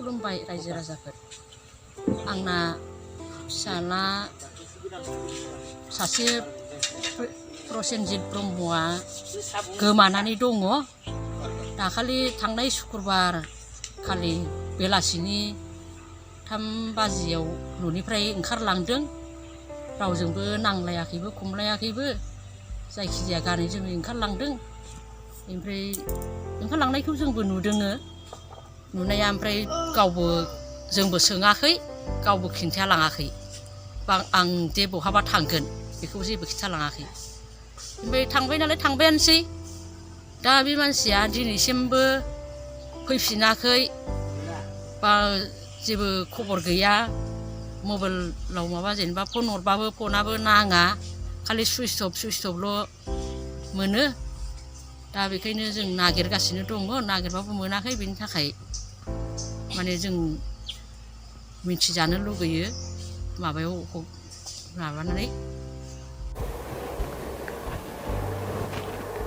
खुलुमबाय रायजो राजाफोर आंना फिसाला सासे प्रसेनजित ब्रह्मआ गोमानानै दङ दाखालि थांनाय शुक्रबार खालि बेलासिनि 3 बाजियाव न'निफ्राय ओंखारलांदों रावजोंबो नांलायाखैबो खमलायाखैबो जायखिजाया गानै जोमै ओंखारलांदों ओमफ्राय ओंखारलांनायखौ जोंबो नुदोङो नुनाया ओमफ्राय गावबो जोंबो सोङाखै गावबो खिन्थाया लाङाखै आं दे बहाबा थांगोन बेखौ जेबो खिन्थालाङाखै ओमफ्राय थांबाय नालाय थांबायानोसै दा बे मानसिया दिनैसिमबो फैफिनाखै बा जेबो खबर गैया मबाइलाव माबा जेनेबा फन हरबाबो फनाबो नाङा खालि सुइच अफल' मोनो दा बेखायनो जों नागिरगासिनो दङ नागिरबाबो मोनाखै बेनि थाखाय माने जों मिथिजानो लुगैयो माबायाव माबानानै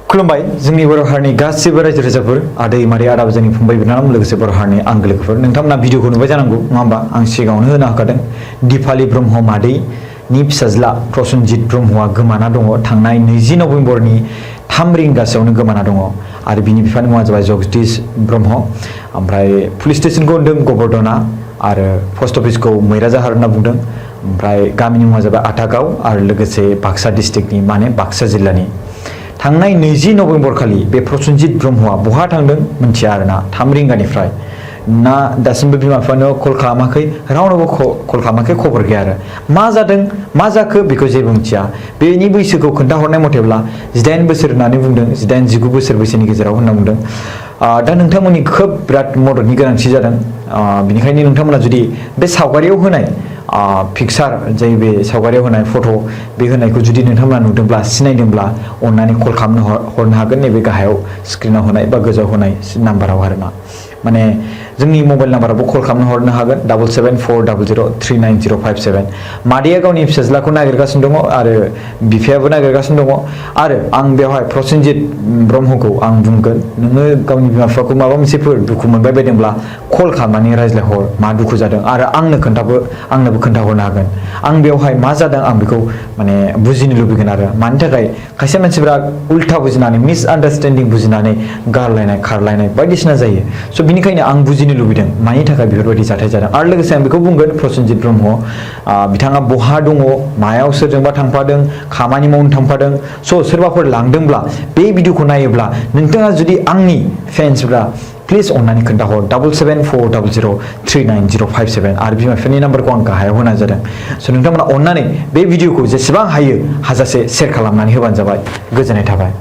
खुलुमबाय जोंनि बर' हारिनि गासिबो रायजो राजाफोर आदै मादै आदा जोंनि फंबाय बिनानाव लोगोसे बर' हारिनि आंगो लोगोफोर नोंथांमोना भिडिअखौ नुबाय जानांगौ नङा होमबा आं सिगाङावनो होनो हाखादों दिपाली ब्रह्म मादैनि फिसाज्ला प्रसेनजित ब्रह्मआ गोमाना दङ थांनाय 20 नभेम्बरनि 3 रिंगासोआवनो गोमाना दङ आरो बिनि बिफानि मुङा जाबाय जगदीश ब्रह्म ओमफ्राय पुलिस स्टेशनखौ होनदों गबरदना आरो पस्ट अफिसखौ मैराजाहार होनना बुंदों ओमफ्राय गामिनि मुङा जाबाय आटागाव आरो लोगोसे बाक्सा डिस्ट्रिक्टनि माने बाक्सा जिल्लानि थांनाय 20 नभेम्बर खालि बे प्रसेनजित ब्रह्मआ बहा थांदों मिथिया आरोना 3 रिंगानिफ्राय ना दासिमबो बिमा बिफानो कल खालामाखै रावनोबो कल खालामाखै खबर गैया आरो मा जादों मा जाखो बेखौ जेबो मिथिया बेनि बैसोखौ खोन्थाहरनाय मथेब्ला 18 बोसोर होननानै बुंदों 18-19 बोसोर बैसोनि गेजेराव होनना बुंदों दा नोंथांमोननि खोब बिराद मददनि गोनांथि जादों बेनिखायनो नोंथांमोना जुदि बे सावगारियाव होनाय पिक्सार जाय बे सावगारियाव होनाय फट' बे होनायखौ जुदि नोंथांमोना नुदोंब्ला सिनायदोंब्ला अन्नानै कल खालामनो हरनो हागोन नैबे गाहायाव स्क्रिनाव होनाय बा गोजौआव होनाय नाम्बाराव आरोना माने जोंनि मबाइल नाम्बारावबो कल खालामनो हरनो हागोन 7740039057 मादैया गावनि फिसाज्लाखौ नागिरगासिनो दङ आरो बिफायाबो नागिरगासिनो दङ आरो आं बेवहाय प्रसेनजित ब्रह्मखौ आं बुंगोन नोङो गावनि बिमा बिफाखौ माबा मोनसेफोर दुखु मोनबाय बायदोंब्ला कल खालामनानै रायज्लायहर मा दुखु जादों आरो आंनोबो खोन्थाहरनो हागोन आं बेवहाय मा जादों आं बेखौ माने बुजिनो लुबैगोन आरो मानि थाखाय खायसे मानसिफोरा उल्था बुजिनानै मिसआन्डारस्टेन्डिं बुजिनानै गारलायनाय खारलायनाय बायदिसिना जायो स' बिनिखायनो आं बुजिनो लुबैदों मानि थाखाय बेफोरबायदि जाथाय जादों आरो लोगोसे आं बेखौ बुंगोन प्रसेनजित ब्रह्म बिथाङा बहा दङ मायाव सोरजोंबा थांफादों खामानि मावनो थांफादों स' सोरबाफोर लांदोंब्ला बे भिडिअखौ नायोब्ला नोंथाङा जुदि आंनि फेन्सब्ला प्लिज अन्नानै खोन्थाहर 7740039057 आरो बिमा बिफानि नाम्बारखौ आं गाहायाव होनाय जादों स' नोंथांमोना अन्नानै बे भिडिअखौ जेसेबां हायो हाजासे शेयार खालामनानै होबानो जाबाय गोजोननाय थाबाय